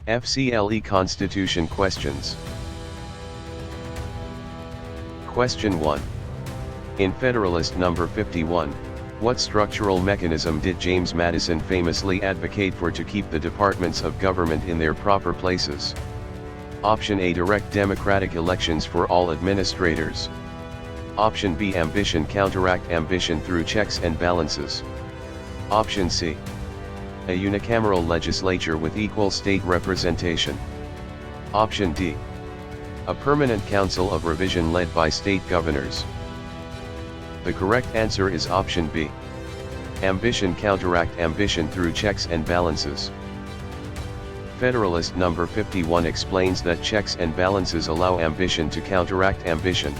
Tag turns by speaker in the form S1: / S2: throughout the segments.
S1: FCLE Constitution questions. Question 1. In Federalist number 51, what structural mechanism did James Madison famously advocate for to keep the departments of government in their proper places? Option A, direct democratic elections for all administrators. Option B, ambition counteract ambition through checks and balances. Option C, a unicameral legislature with equal state representation. Option D, a permanent council of revision led by state governors. The correct answer is option B. Ambition counteract ambition through checks and balances. Federalist number 51 explains that checks and balances allow ambition to counteract ambition.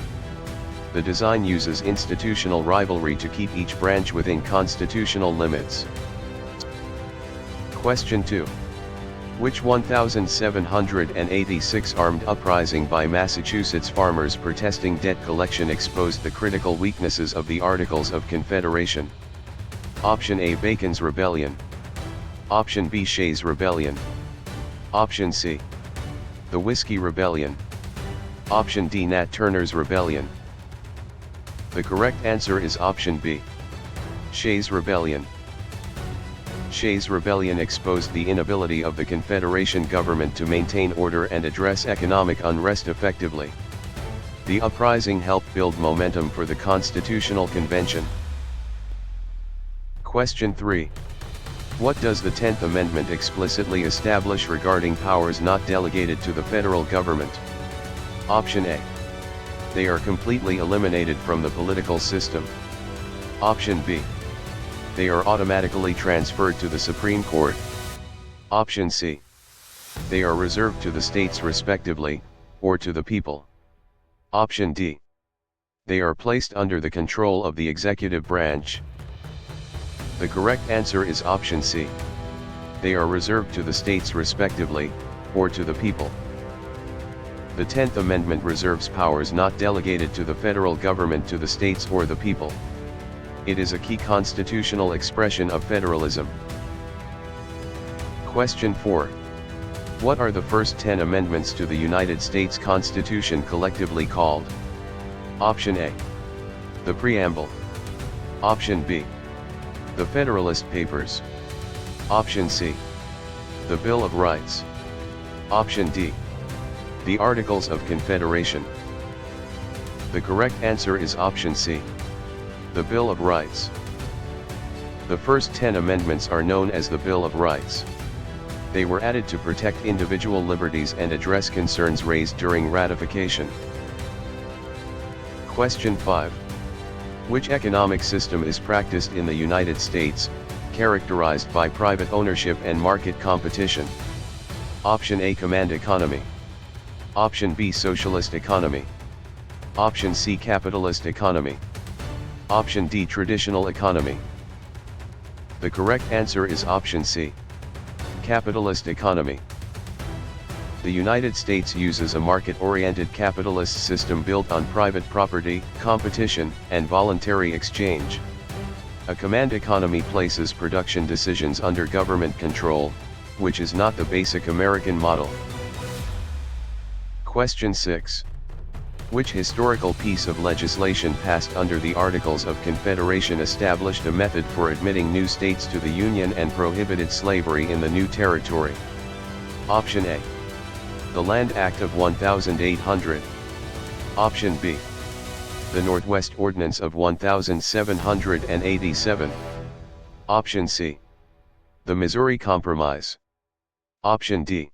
S1: The design uses institutional rivalry to keep each branch within constitutional limits. Question 2. Which 1786 armed uprising by Massachusetts farmers protesting debt collection exposed the critical weaknesses of the Articles of Confederation? Option A, Bacon's Rebellion. Option B, Shays' Rebellion. Option C, the Whiskey Rebellion. Option D, Nat Turner's Rebellion. The correct answer is option B, Shays' Rebellion. Shays' Rebellion exposed the inability of the Confederation government to maintain order and address economic unrest effectively. The uprising helped build momentum for the Constitutional Convention. Question 3. What does the 10th Amendment explicitly establish regarding powers not delegated to the federal government? Option A, they are completely eliminated from the political system. Option B, they are automatically transferred to the Supreme Court. Option C, they are reserved to the states respectively, or to the people. Option D, they are placed under the control of the executive branch. The correct answer is option C. They are reserved to the states respectively, or to the people. The 10th Amendment reserves powers not delegated to the federal government to the states or the people. It is a key constitutional expression of federalism. Question 4. What are the first 10 amendments to the United States Constitution collectively called? Option A, the Preamble. Option B, the Federalist Papers. Option C, the Bill of Rights. Option D, the Articles of Confederation. The correct answer is option C, the Bill of Rights. The first 10 amendments are known as the Bill of Rights. They were added to protect individual liberties and address concerns raised during ratification. Question 5. Which economic system is practiced in the United States, characterized by private ownership and market competition? Option A, command economy. Option B, socialist economy. Option C, capitalist economy. Option D, traditional economy. The correct answer is option C, capitalist economy. The United States uses a market-oriented capitalist system built on private property, competition, and voluntary exchange. A command economy places production decisions under government control, which is not the basic American model. Question 6. Which historical piece of legislation passed under the Articles of Confederation established a method for admitting new states to the Union and prohibited slavery in the new territory? Option A, the Land Act of 1800. Option B, the Northwest Ordinance of 1787. Option C, the Missouri Compromise. Option D,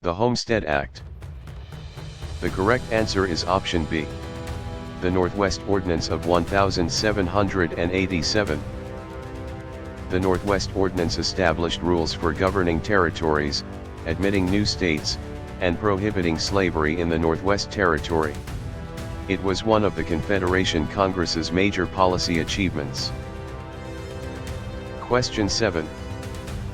S1: the Homestead Act. The correct answer is option B, the Northwest Ordinance of 1787. The Northwest Ordinance established rules for governing territories, admitting new states, and prohibiting slavery in the Northwest Territory. It was one of the Confederation Congress's major policy achievements. Question 7.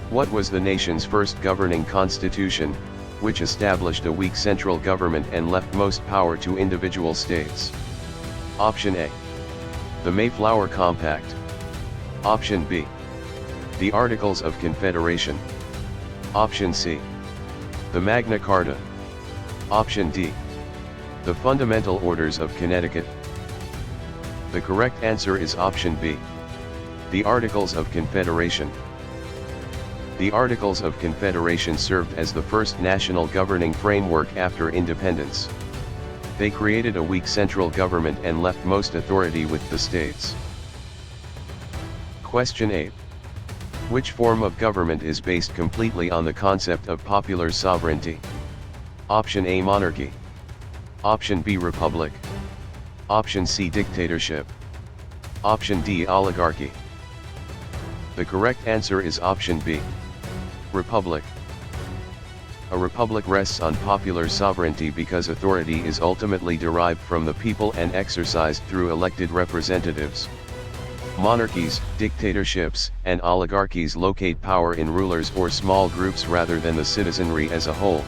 S1: What was the nation's first governing constitution, which established a weak central government and left most power to individual states? Option A, the Mayflower Compact. Option B, the Articles of Confederation. Option C, The Magna Carta. Option D. The Fundamental Orders of Connecticut. The correct answer is option B. The Articles of Confederation. The Articles of Confederation served as the first national governing framework after independence. They created a weak central government and left most authority with the states. Question 8. Which form of government is based completely on the concept of popular sovereignty? Option A, monarchy. Option B, republic. Option C, dictatorship. Option D, oligarchy. The correct answer is option B. Republic. A republic rests on popular sovereignty because authority is ultimately derived from the people and exercised through elected representatives. Monarchies, dictatorships, and oligarchies locate power in rulers or small groups rather than the citizenry as a whole.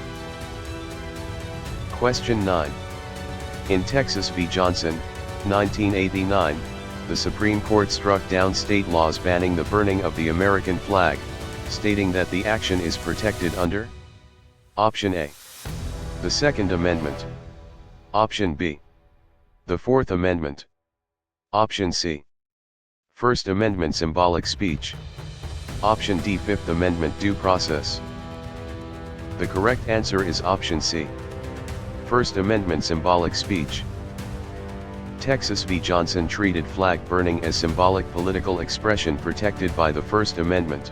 S1: Question 9. In Texas v. Johnson, 1989, the Supreme Court struck down state laws banning the burning of the American flag, stating that the action is protected under Option A. The Second Amendment. Option B. The Fourth Amendment. Option C. First Amendment symbolic speech. Option D. Fifth Amendment due process. The correct answer is option C. First Amendment symbolic speech. Texas v. Johnson treated flag burning as symbolic political expression protected by the First Amendment.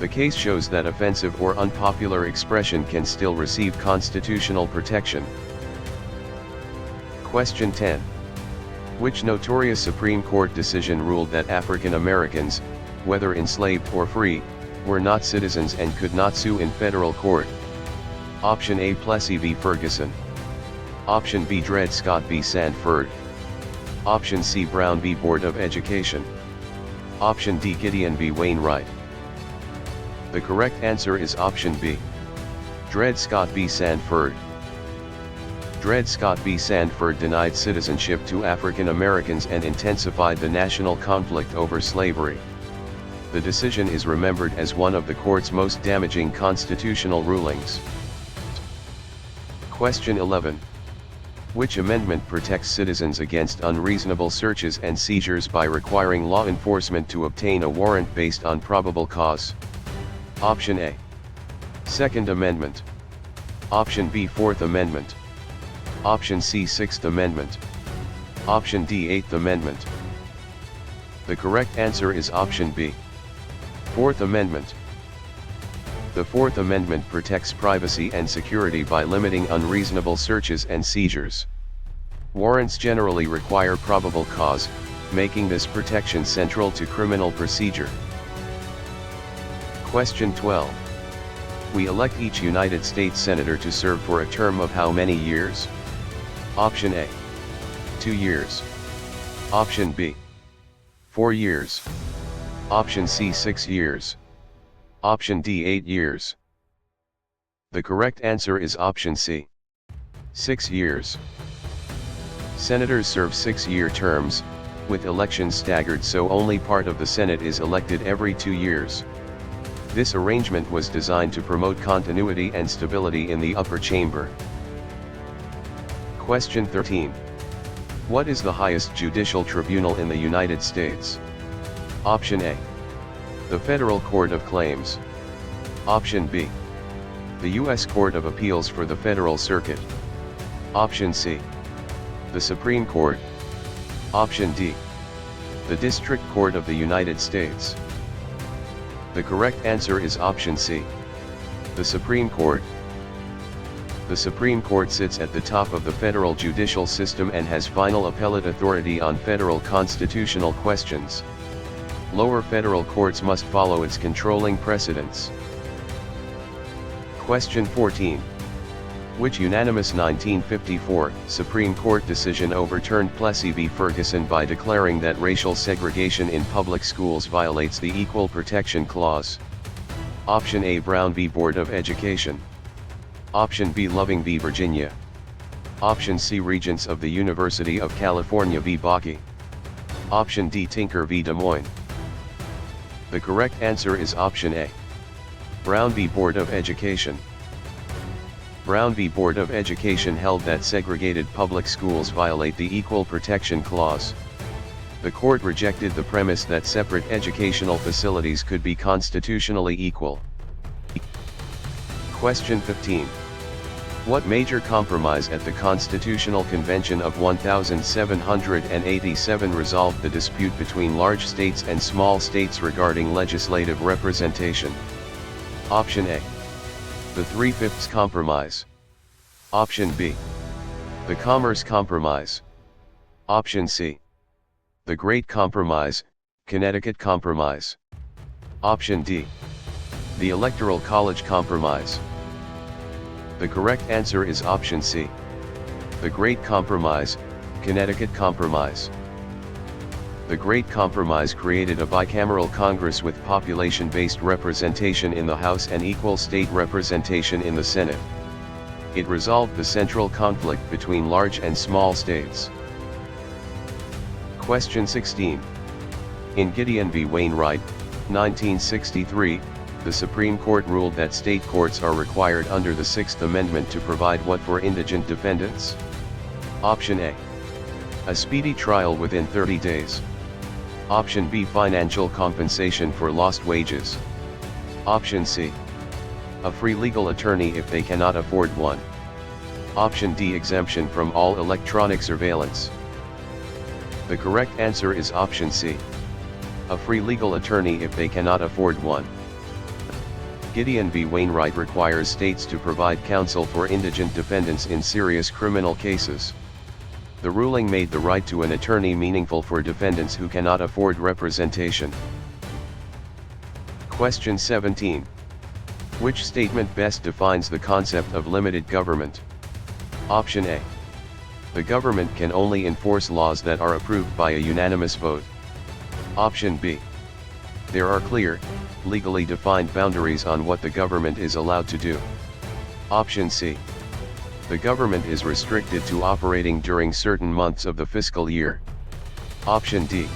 S1: The case shows that offensive or unpopular expression can still receive constitutional protection. Question 10. Which notorious Supreme Court decision ruled that African Americans, whether enslaved or free, were not citizens and could not sue in federal court? Option A, Plessy v. Ferguson. Option B, Dred Scott v. Sandford. Option C, Brown v. Board of Education. Option D, Gideon v. Wainwright. The correct answer is option B. Dred Scott v. Sandford. Dred Scott v. Sandford denied citizenship to African Americans and intensified the national conflict over slavery. The decision is remembered as one of the court's most damaging constitutional rulings. Question 11. Which amendment protects citizens against unreasonable searches and seizures by requiring law enforcement to obtain a warrant based on probable cause? Option A. Second Amendment. Option B, Fourth Amendment. Option C, Sixth Amendment. Option D, Eighth Amendment. The correct answer is option B. Fourth Amendment. The Fourth Amendment protects privacy and security by limiting unreasonable searches and seizures. Warrants generally require probable cause, making this protection central to criminal procedure. Question 12. We elect each United States Senator to serve for a term of how many years? Option A. 2 years. Option B. 4 years. Option C, 6 years. Option D, 8 years. The correct answer is option C. 6 years. Senators serve 6-year terms, with elections staggered so only part of the Senate is elected every 2 years. This arrangement was designed to promote continuity and stability in the upper chamber. Question 13. What is the highest judicial tribunal in the United States? Option A. The Federal Court of Claims. Option B. The U.S. Court of Appeals for the Federal Circuit. Option C. The Supreme Court. Option D. The District Court of the United States. The correct answer is option C. The Supreme Court. The Supreme Court sits at the top of the federal judicial system and has final appellate authority on federal constitutional questions. Lower federal courts must follow its controlling precedents. Question 14. Which unanimous 1954 Supreme Court decision overturned Plessy v. Ferguson by declaring that racial segregation in public schools violates the Equal Protection Clause? Option A, Brown v. Board of Education. Option B, Loving v. Virginia. Option C, Regents of the University of California v. Bakke. Option D, Tinker v. Des Moines. The correct answer is option A. Brown v. Board of Education. Brown v. Board of Education held that segregated public schools violate the Equal Protection Clause. The court rejected the premise that separate educational facilities could be constitutionally equal. Question 15. What major compromise at the Constitutional Convention of 1787 resolved the dispute between large states and small states regarding legislative representation? Option A. The Three-Fifths Compromise. Option B. The Commerce Compromise. Option C. The Great Compromise, Connecticut Compromise. Option D. The Electoral College Compromise. The correct answer is option C. The Great Compromise, Connecticut Compromise. The Great Compromise created a bicameral Congress with population-based representation in the House and equal state representation in the Senate. It resolved the central conflict between large and small states. Question 16. In Gideon v. Wainwright, 1963, the Supreme Court ruled that state courts are required under the Sixth Amendment to provide what for indigent defendants? Option A. A speedy trial within 30 days. Option B. Financial compensation for lost wages. Option C. A free legal attorney if they cannot afford one. Option D. Exemption from all electronic surveillance. The correct answer is option C. A free legal attorney if they cannot afford one. Gideon v. Wainwright requires states to provide counsel for indigent defendants in serious criminal cases. The ruling made the right to an attorney meaningful for defendants who cannot afford representation. Question 17. Which statement best defines the concept of limited government? Option A. The government can only enforce laws that are approved by a unanimous vote. Option B. There are clear, legally defined boundaries on what the government is allowed to do. Option C. The government is restricted to operating during certain months of the fiscal year. Option D.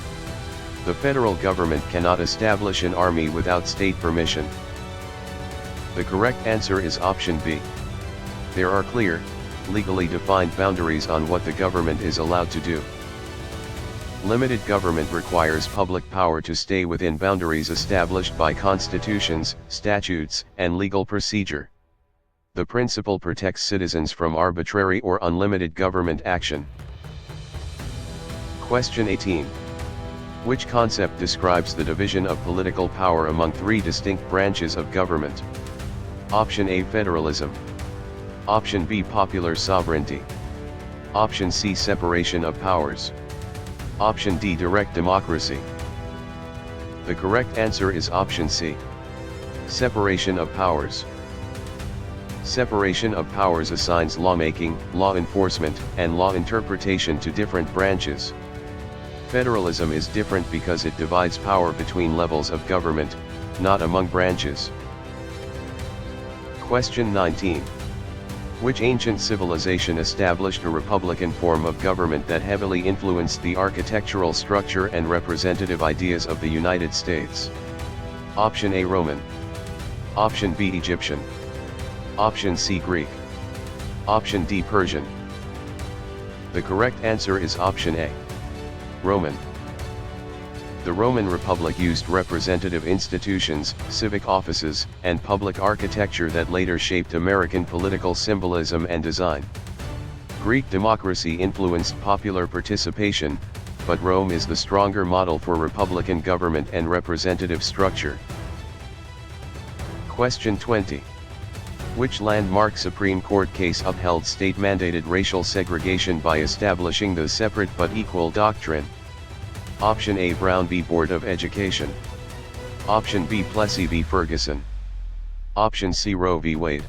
S1: The federal government cannot establish an army without state permission. The correct answer is option B. There are clear, legally defined boundaries on what the government is allowed to do. Limited government requires public power to stay within boundaries established by constitutions, statutes, and legal procedure. The principle protects citizens from arbitrary or unlimited government action. Question 18. Which concept describes the division of political power among three distinct branches of government? Option A. Federalism. Option B. Popular sovereignty. Option C. Separation of powers. Option D. Direct democracy. The correct answer is option C. Separation of powers. Separation of powers assigns lawmaking, law enforcement, and law interpretation to different branches. Federalism is different because it divides power between levels of government, not among branches. Question 19. Which ancient civilization established a republican form of government that heavily influenced the architectural structure and representative ideas of the United States? Option A. Roman. Option B. Egyptian. Option C. Greek. Option D. Persian. The correct answer is option A. Roman. The Roman Republic used representative institutions, civic offices, and public architecture that later shaped American political symbolism and design. Greek democracy influenced popular participation, but Rome is the stronger model for republican government and representative structure. Question 20. Which landmark Supreme Court case upheld state-mandated racial segregation by establishing the separate but equal doctrine? Option A. Brown v. Board of Education. Option B. Plessy v. Ferguson. Option C. Roe v. Wade.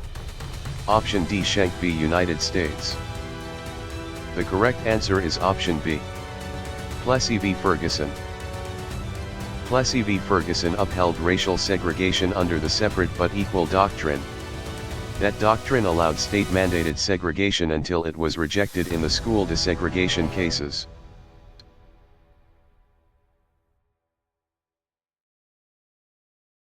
S1: Option D. Schenck v. United States. The correct answer is option B. Plessy v. Ferguson. Plessy v. Ferguson upheld racial segregation under the separate but equal doctrine. That doctrine allowed state-mandated segregation until it was rejected in the school desegregation cases.